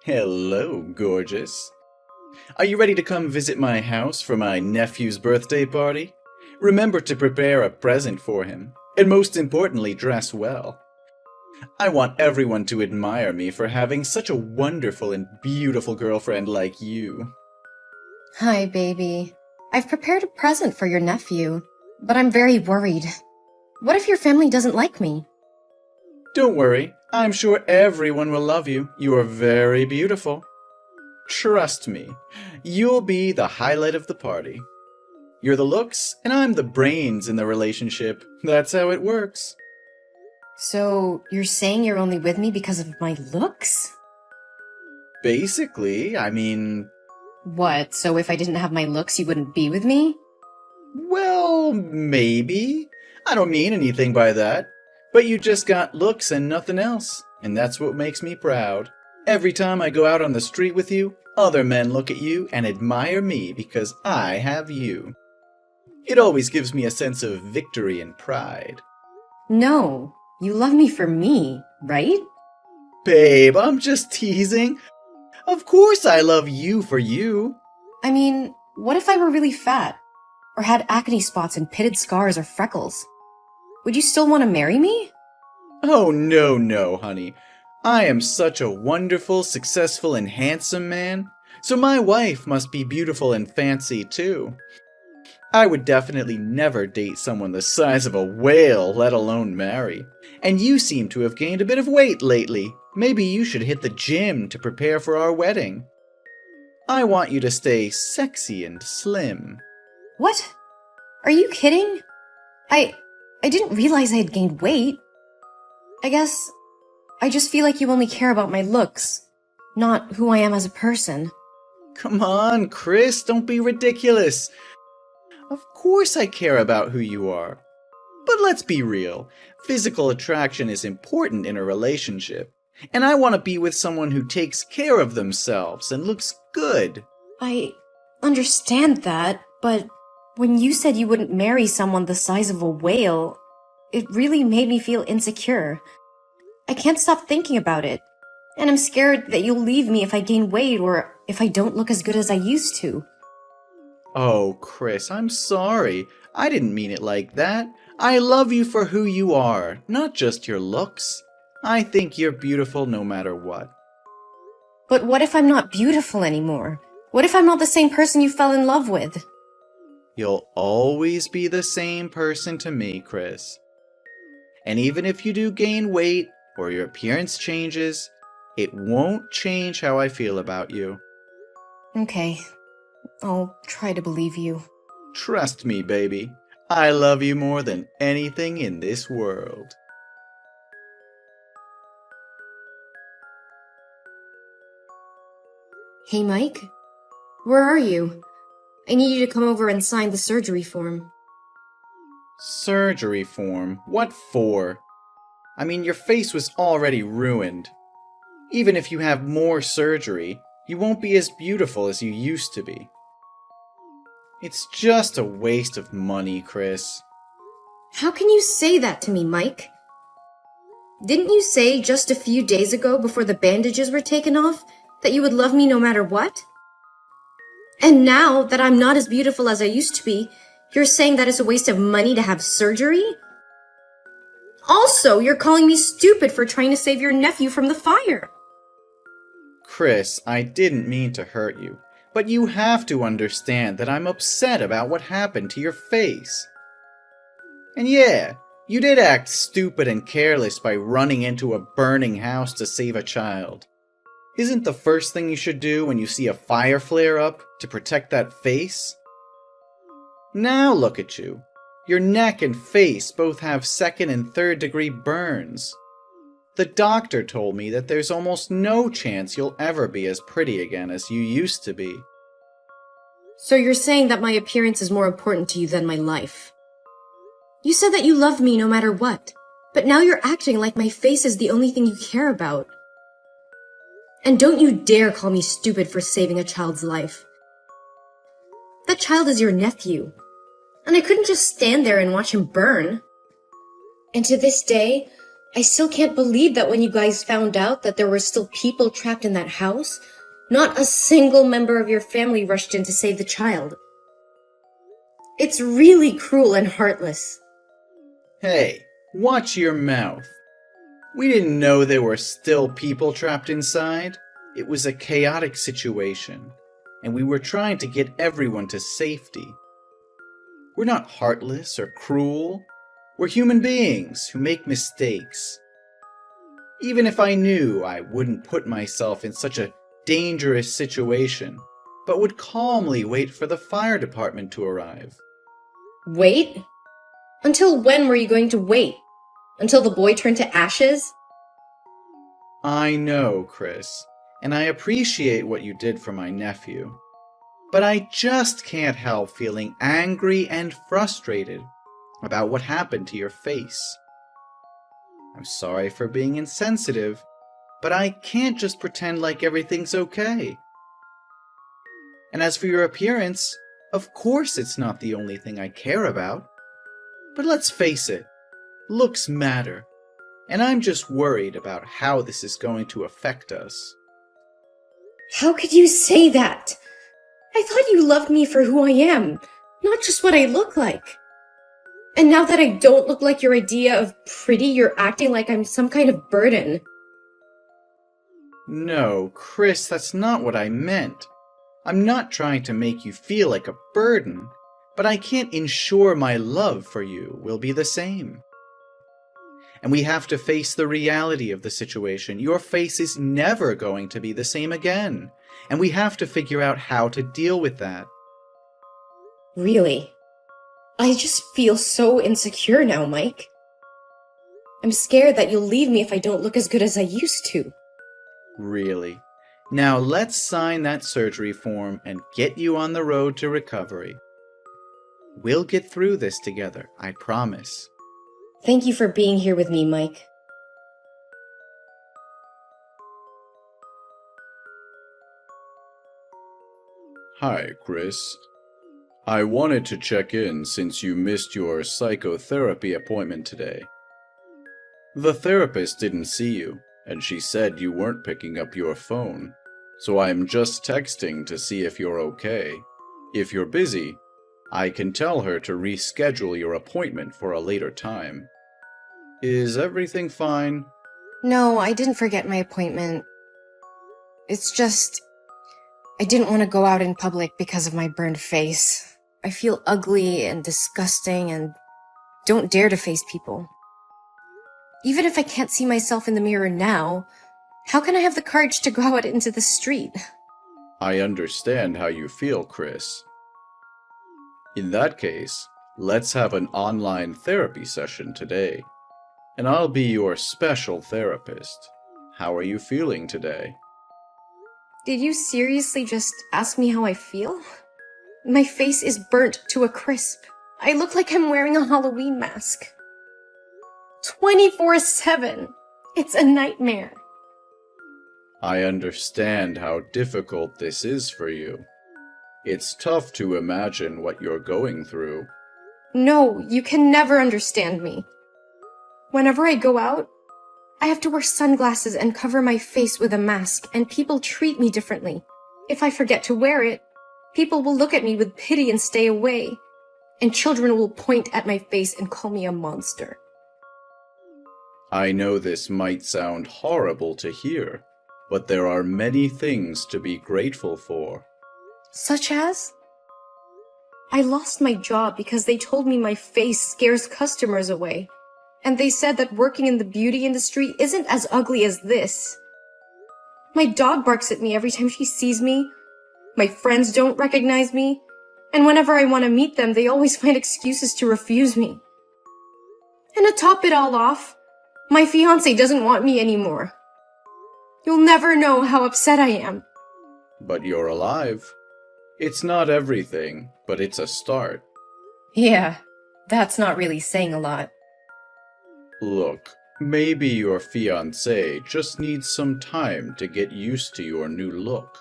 Hello, gorgeous. Are you ready to come visit my house for my nephew's birthday party? Remember to prepare a present for him, and most importantly, dress well. I want everyone to admire me for having such a wonderful and beautiful girlfriend like you. Hi, baby. I've prepared a present for your nephew, but I'm very worried. What if your family doesn't like me? Don't worry, I'm sure everyone will love you. You are very beautiful. Trust me, you'll be the highlight of the party. You're the looks, and I'm the brains in the relationship. That's how it works. So, you're saying you're only with me because of my looks? Basically, I mean, What, so if I didn't have my looks, you wouldn't be with me? well, maybe. I don't mean anything by that. But you just got looks and nothing else, and that's what makes me proud. Every time I go out on the street with you, other men look at you and admire me because I have you. It always gives me a sense of victory and pride. No, you love me for me, right? Babe, I'm just teasing. Of course I love you for you. I mean, what if I were really fat? Or had acne spots and pitted scars or freckles? Would you still want to marry me? Oh, no, honey. I am such a wonderful, successful, and handsome man, so my wife must be beautiful and fancy too. I would definitely never date someone the size of a whale, let alone marry. And you seem to have gained a bit of weight lately. Maybe you should hit the gym to prepare for our wedding. I want you to stay sexy and slim. What? Are you kidding? I didn't realize I had gained weight. I guess I just feel like you only care about my looks, not who I am as a person. Come on, Chris, don't be ridiculous. Of course I care about who you are. But let's be real. Physical attraction is important in a relationship. And I want to be with someone who takes care of themselves and looks good. I understand that, but when you said you wouldn't marry someone the size of a whale, it really made me feel insecure. I can't stop thinking about it. And I'm scared that you'll leave me if I gain weight or if I don't look as good as I used to. Oh, Chris, I'm sorry. I didn't mean it like that. I love you for who you are, not just your looks. I think you're beautiful no matter what. But what if I'm not beautiful anymore? What if I'm not the same person you fell in love with? You'll always be the same person to me, Chris. And even if you do gain weight or your appearance changes, it won't change how I feel about you. Okay, I'll try to believe you. Trust me, baby. I love you more than anything in this world. Hey, Mike? Where are you? I need you to come over and sign the surgery form. Surgery form? What for? I mean, your face was already ruined. Even if you have more surgery, you won't be as beautiful as you used to be. It's just a waste of money, Chris. How can you say that to me, Mike? Didn't you say just a few days ago before the bandages were taken off that you would love me no matter what? And now that I'm not as beautiful as I used to be, you're saying that it's a waste of money to have surgery? Also, you're calling me stupid for trying to save your nephew from the fire. Chris, I didn't mean to hurt you, but you have to understand that I'm upset about what happened to your face. And yeah, you did act stupid and careless by running into a burning house to save a child. Isn't the first thing you should do when you see a fire flare up to protect that face? Now look at you. Your neck and face both have second and third degree burns. The doctor told me that there's almost no chance you'll ever be as pretty again as you used to be. So you're saying that my appearance is more important to you than my life. You said that you loved me no matter what, but now you're acting like my face is the only thing you care about. And don't you dare call me stupid for saving a child's life. That child is your nephew, and I couldn't just stand there and watch him burn. And to this day, I still can't believe that when you guys found out that there were still people trapped in that house, not a single member of your family rushed in to save the child. It's really cruel and heartless. Hey, watch your mouth. We didn't know there were still people trapped inside. It was a chaotic situation, and we were trying to get everyone to safety. We're not heartless or cruel. We're human beings who make mistakes. Even if I knew, I wouldn't put myself in such a dangerous situation, but would calmly wait for the fire department to arrive. Wait? Until when were you going to wait? Until the boy turned to ashes? I know, Chris, and I appreciate what you did for my nephew. But I just can't help feeling angry and frustrated about what happened to your face. I'm sorry for being insensitive, but I can't just pretend like everything's okay. And as for your appearance, of course it's not the only thing I care about. But let's face it, looks matter, and I'm just worried about how this is going to affect us. How could you say that? I thought you loved me for who I am, not just what I look like. And now that I don't look like your idea of pretty, you're acting like I'm some kind of burden. No, Chris, that's not what I meant. I'm not trying to make you feel like a burden, but I can't ensure my love for you will be the same. And we have to face the reality of the situation. Your face is never going to be the same again, and we have to figure out how to deal with that. Really? I just feel so insecure now, Mike. I'm scared that you'll leave me if I don't look as good as I used to. Really? Now let's sign that surgery form and get you on the road to recovery. We'll get through this together, I promise. Thank you for being here with me, Mike. Hi, Chris. I wanted to check in since you missed your psychotherapy appointment today. The therapist didn't see you, and she said you weren't picking up your phone, so I'm just texting to see if you're okay. If you're busy, I can tell her to reschedule your appointment for a later time. Is everything fine? No, I didn't forget my appointment. It's just, I didn't want to go out in public because of my burned face. I feel ugly and disgusting and don't dare to face people. Even if I can't see myself in the mirror now, how can I have the courage to go out into the street? I understand how you feel, Chris. In that case, let's have an online therapy session today, and I'll be your special therapist. How are you feeling today? Did you seriously just ask me how I feel? My face is burnt to a crisp. I look like I'm wearing a Halloween mask. 24/7. It's a nightmare. I understand how difficult this is for you. It's tough to imagine what you're going through. No, you can never understand me. Whenever I go out, I have to wear sunglasses and cover my face with a mask, and people treat me differently. If I forget to wear it, people will look at me with pity and stay away, and children will point at my face and call me a monster. I know this might sound horrible to hear, but there are many things to be grateful for. Such as? I lost my job because they told me my face scares customers away. And they said that working in the beauty industry isn't as ugly as this. My dog barks at me every time she sees me. My friends don't recognize me. And whenever I want to meet them, they always find excuses to refuse me. And to top it all off, my fiancé doesn't want me anymore. You'll never know how upset I am. But you're alive. It's not everything, but it's a start. Yeah, that's not really saying a lot. Look, maybe your fiancé just needs some time to get used to your new look.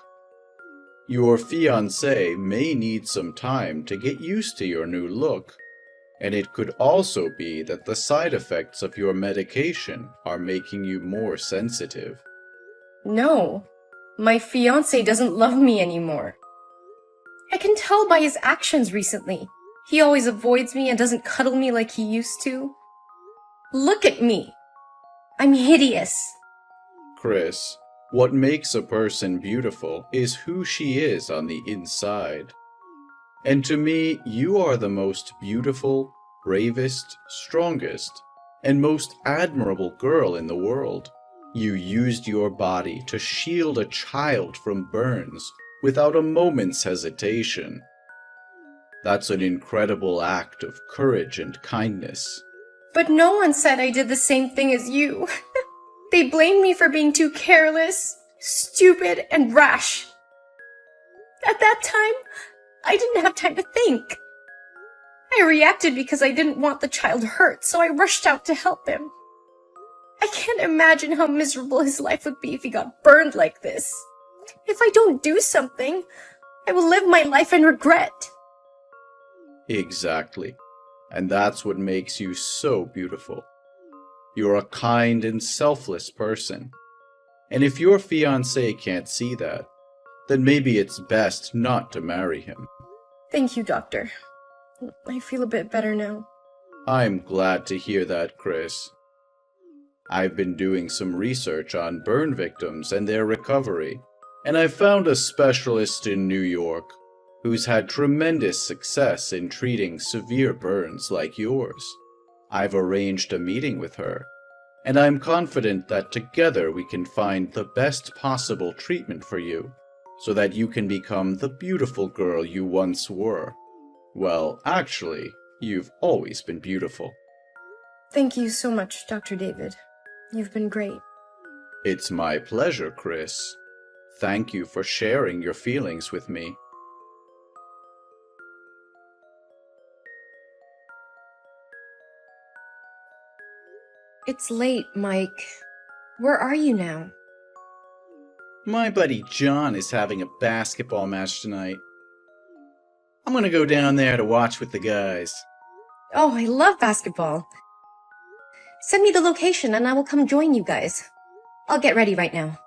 Your fiancé may need some time to get used to your new look. And it could also be that the side effects of your medication are making you more sensitive. No, my fiancé doesn't love me anymore. I can tell by his actions recently. He always avoids me and doesn't cuddle me like he used to. Look at me. I'm hideous. Chris, what makes a person beautiful is who she is on the inside. And to me, you are the most beautiful, bravest, strongest, and most admirable girl in the world. You used your body to shield a child from burns without a moment's hesitation. That's an incredible act of courage and kindness. But no one said I did the same thing as you. They blamed me for being too careless, stupid, and rash. At that time, I didn't have time to think. I reacted because I didn't want the child hurt, so I rushed out to help him. I can't imagine how miserable his life would be if he got burned like this. If I don't do something, I will live my life in regret. Exactly. And that's what makes you so beautiful. You're a kind and selfless person. And if your fiancé can't see that, then maybe it's best not to marry him. Thank you, Doctor. I feel a bit better now. I'm glad to hear that, Chris. I've been doing some research on burn victims and their recovery, and I found a specialist in New York who's had tremendous success in treating severe burns like yours. I've arranged a meeting with her, and I'm confident that together we can find the best possible treatment for you, so that you can become the beautiful girl you once were. Well, actually, you've always been beautiful. Thank you so much, Dr. David. You've been great. It's my pleasure, Chris. Thank you for sharing your feelings with me. It's late, Mike. Where are you now? My buddy John is having a basketball match tonight. I'm gonna go down there to watch with the guys. Oh, I love basketball. Send me the location and I will come join you guys. I'll get ready right now.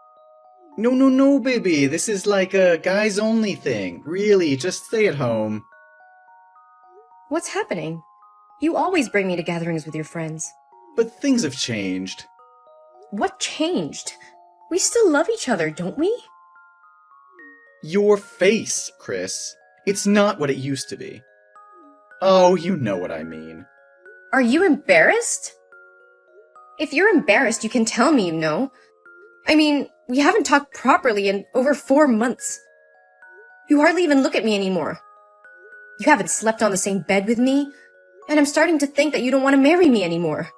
No, baby. This is like a guys-only thing. Really, just stay at home. What's happening? You always bring me to gatherings with your friends. But things have changed. What changed? We still love each other, don't we? Your face, Chris. It's not what it used to be. Oh, you know what I mean. Are you embarrassed? If you're embarrassed, you can tell me, you know. I mean, we haven't talked properly in over 4 months. You hardly even look at me anymore. You haven't slept on the same bed with me, and I'm starting to think that you don't want to marry me anymore.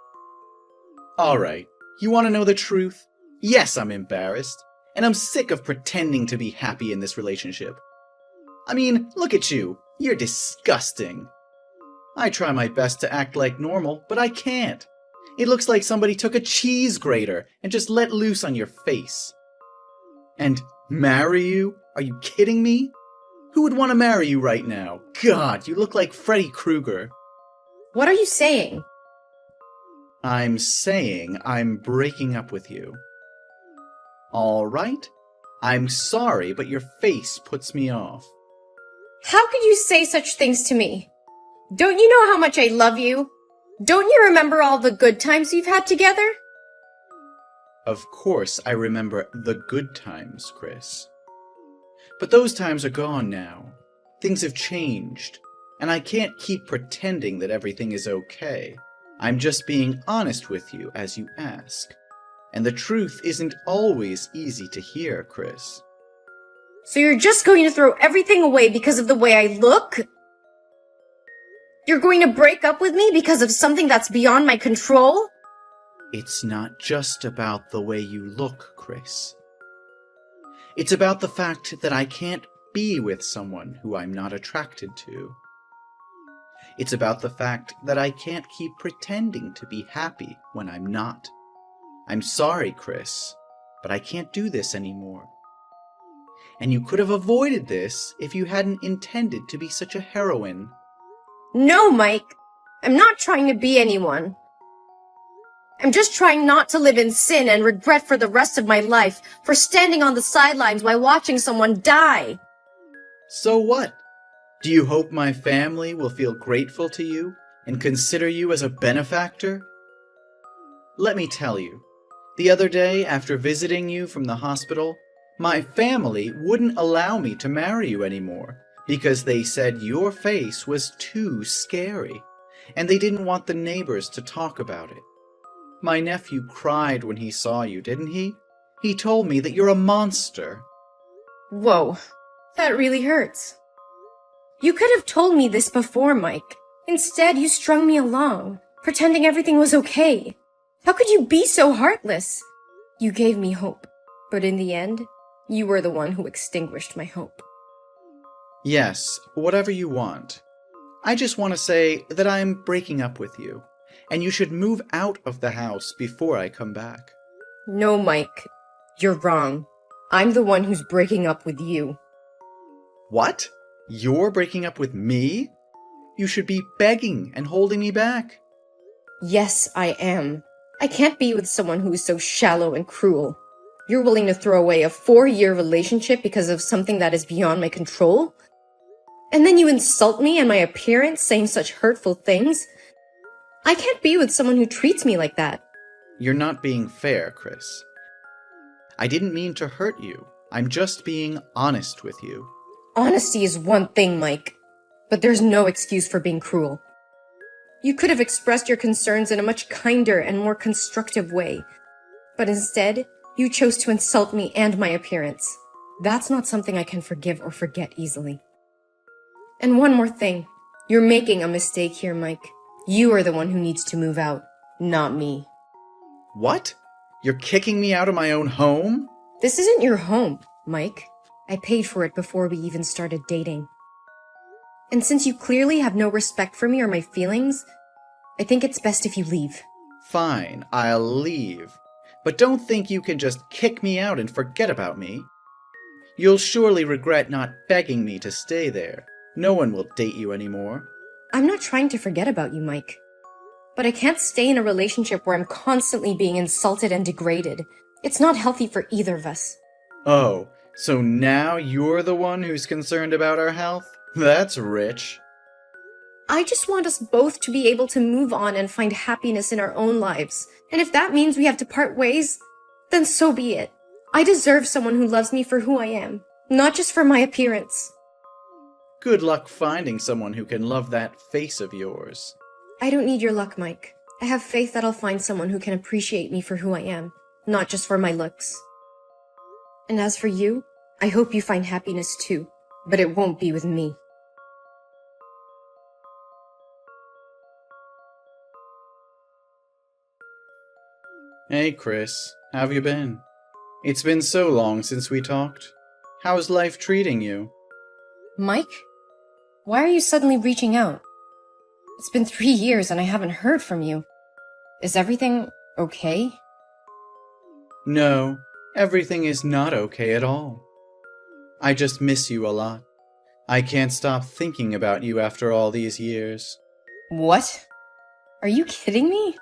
Alright, you want to know the truth? Yes, I'm embarrassed, and I'm sick of pretending to be happy in this relationship. I mean, look at you. You're disgusting. I try my best to act like normal, but I can't. It looks like somebody took a cheese grater and just let loose on your face. And marry you? Are you kidding me? Who would want to marry you right now? God, you look like Freddy Krueger. What are you saying? I'm saying I'm breaking up with you. Alright? I'm sorry, but your face puts me off. How could you say such things to me? Don't you know how much I love you? Don't you remember all the good times we've had together? Of course I remember the good times, Chris. But those times are gone now. Things have changed, and I can't keep pretending that everything is okay. I'm just being honest with you as you ask. And the truth isn't always easy to hear, Chris. So you're just going to throw everything away because of the way I look? You're going to break up with me because of something that's beyond my control? It's not just about the way you look, Chris. It's about the fact that I can't be with someone who I'm not attracted to. It's about the fact that I can't keep pretending to be happy when I'm not. I'm sorry, Chris, but I can't do this anymore. And you could have avoided this if you hadn't intended to be such a heroine. No, Mike. I'm not trying to be anyone. I'm just trying not to live in sin and regret for the rest of my life for standing on the sidelines while watching someone die. So what? Do you hope my family will feel grateful to you and consider you as a benefactor? Let me tell you, the other day after visiting you from the hospital, my family wouldn't allow me to marry you anymore because they said your face was too scary, and they didn't want the neighbors to talk about it. My nephew cried when he saw you, didn't he? He told me that you're a monster. Whoa, that really hurts. You could have told me this before, Mike. Instead, you strung me along, pretending everything was okay. How could you be so heartless? You gave me hope, but in the end, you were the one who extinguished my hope. Yes, whatever you want. I just want to say that I'm breaking up with you, and you should move out of the house before I come back. No, Mike. You're wrong. I'm the one who's breaking up with you. What? You're breaking up with me? You should be begging and holding me back. Yes, I am. I can't be with someone who is so shallow and cruel. You're willing to throw away a 4-year relationship because of something that is beyond my control? And then you insult me and my appearance, saying such hurtful things? I can't be with someone who treats me like that. You're not being fair, Chris. I didn't mean to hurt you. I'm just being honest with you. Honesty is one thing, Mike, but there's no excuse for being cruel. You could have expressed your concerns in a much kinder and more constructive way, but instead, you chose to insult me and my appearance. That's not something I can forgive or forget easily. And one more thing. You're making a mistake here, Mike. You are the one who needs to move out, not me. What? You're kicking me out of my own home? This isn't your home, Mike. I paid for it before we even started dating. And since you clearly have no respect for me or my feelings, I think it's best if you leave. Fine, I'll leave. But don't think you can just kick me out and forget about me. You'll surely regret not begging me to stay there. No one will date you anymore. I'm not trying to forget about you, Mike. But I can't stay in a relationship where I'm constantly being insulted and degraded. It's not healthy for either of us. Oh, so now you're the one who's concerned about our health? That's rich. I just want us both to be able to move on and find happiness in our own lives. And if that means we have to part ways, then so be it. I deserve someone who loves me for who I am, not just for my appearance. Good luck finding someone who can love that face of yours. I don't need your luck, Mike. I have faith that I'll find someone who can appreciate me for who I am, not just for my looks. And as for you, I hope you find happiness too, but it won't be with me. Hey, Chris. How have you been? It's been so long since we talked. How's life treating you? Mike? Why are you suddenly reaching out? It's been 3 years and I haven't heard from you. Is everything okay? No, everything is not okay at all. I just miss you a lot. I can't stop thinking about you after all these years. What? Are you kidding me?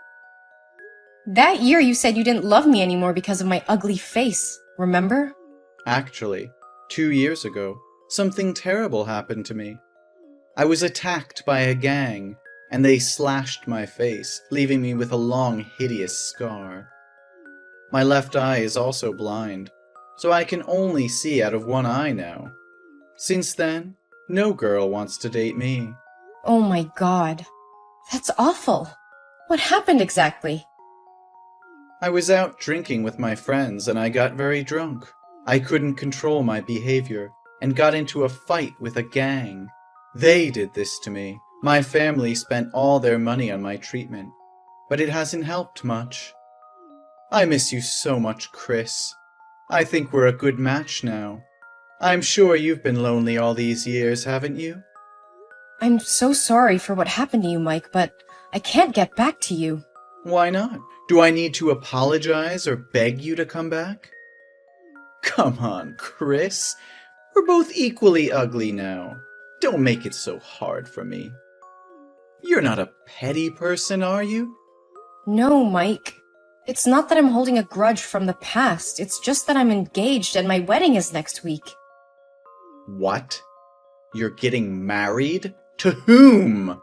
That year you said you didn't love me anymore because of my ugly face, remember? Actually, 2 years ago, something terrible happened to me. I was attacked by a gang, and they slashed my face, leaving me with a long, hideous scar. My left eye is also blind, so I can only see out of one eye now. Since then, no girl wants to date me. Oh my god. That's awful. What happened exactly? I was out drinking with my friends and I got very drunk. I couldn't control my behavior and got into a fight with a gang. They did this to me. My family spent all their money on my treatment, but it hasn't helped much. I miss you so much, Chris. I think we're a good match now. I'm sure you've been lonely all these years, haven't you? I'm so sorry for what happened to you, Mike, but I can't get back to you. Why not? Do I need to apologize or beg you to come back? Come on, Chris. We're both equally ugly now. Don't make it so hard for me. You're not a petty person, are you? No, Mike. It's not that I'm holding a grudge from the past. It's just that I'm engaged and my wedding is next week. What? You're getting married? To whom?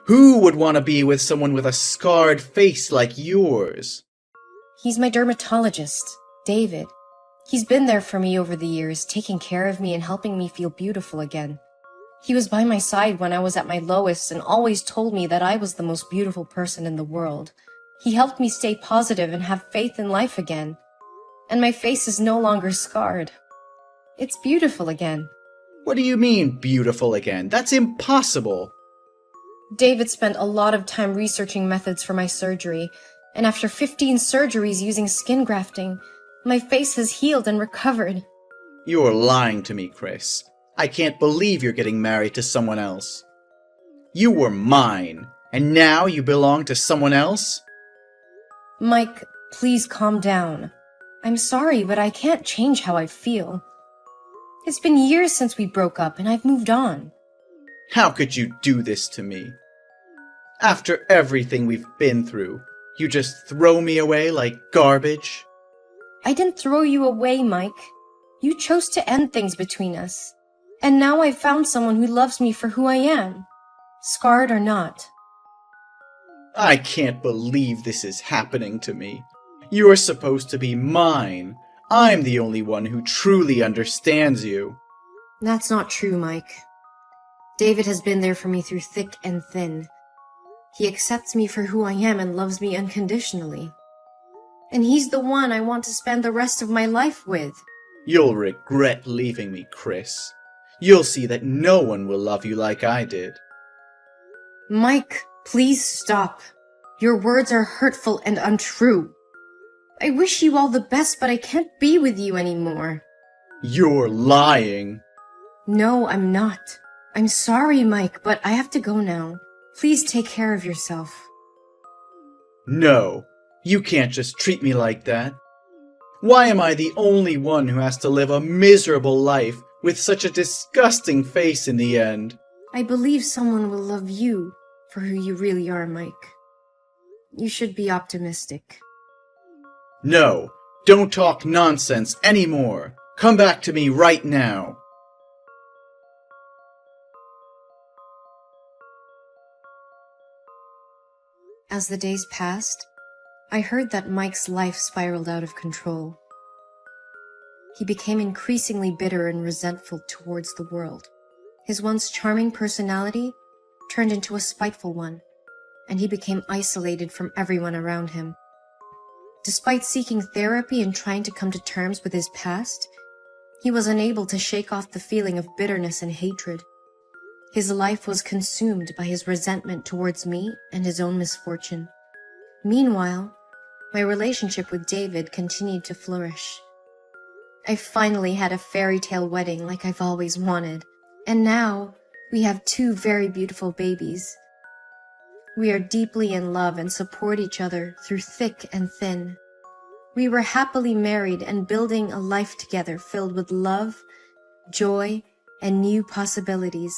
Who would want to be with someone with a scarred face like yours? He's my dermatologist, David. He's been there for me over the years, taking care of me and helping me feel beautiful again. He was by my side when I was at my lowest and always told me that I was the most beautiful person in the world. He helped me stay positive and have faith in life again. And my face is no longer scarred. It's beautiful again. What do you mean, beautiful again? That's impossible. David spent a lot of time researching methods for my surgery, and after 15 surgeries using skin grafting, my face has healed and recovered. You're lying to me, Chris. I can't believe you're getting married to someone else. You were mine, and now you belong to someone else? Mike, please calm down. I'm sorry, but I can't change how I feel. It's been years since we broke up, and I've moved on. How could you do this to me? After everything we've been through, you just throw me away like garbage? I didn't throw you away, Mike. You chose to end things between us. And now I've found someone who loves me for who I am, scarred or not. I can't believe this is happening to me. You're supposed to be mine. I'm the only one who truly understands you. That's not true, Mike. David has been there for me through thick and thin. He accepts me for who I am and loves me unconditionally. And he's the one I want to spend the rest of my life with. You'll regret leaving me, Chris. You'll see that no one will love you like I did. Mike, please stop. Your words are hurtful and untrue. I wish you all the best, but I can't be with you anymore. You're lying. No, I'm not. I'm sorry, Mike, but I have to go now. Please take care of yourself. No, you can't just treat me like that. Why am I the only one who has to live a miserable life with such a disgusting face in the end? I believe someone will love you for who you really are, Mike. You should be optimistic. No, don't talk nonsense anymore. Come back to me right now. As the days passed, I heard that Mike's life spiraled out of control. He became increasingly bitter and resentful towards the world. His once charming personality turned into a spiteful one, and he became isolated from everyone around him. Despite seeking therapy and trying to come to terms with his past, he was unable to shake off the feeling of bitterness and hatred. His life was consumed by his resentment towards me and his own misfortune. Meanwhile, my relationship with David continued to flourish. I finally had a fairy tale wedding like I've always wanted, and now we have 2 very beautiful babies. We are deeply in love and support each other through thick and thin. We were happily married and building a life together filled with love, joy, and new possibilities.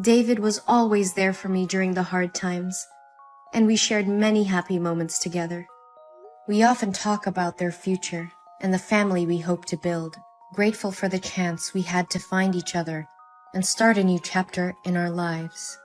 David was always there for me during the hard times, and we shared many happy moments together. We often talk about their future and the family we hope to build, grateful for the chance we had to find each other and start a new chapter in our lives.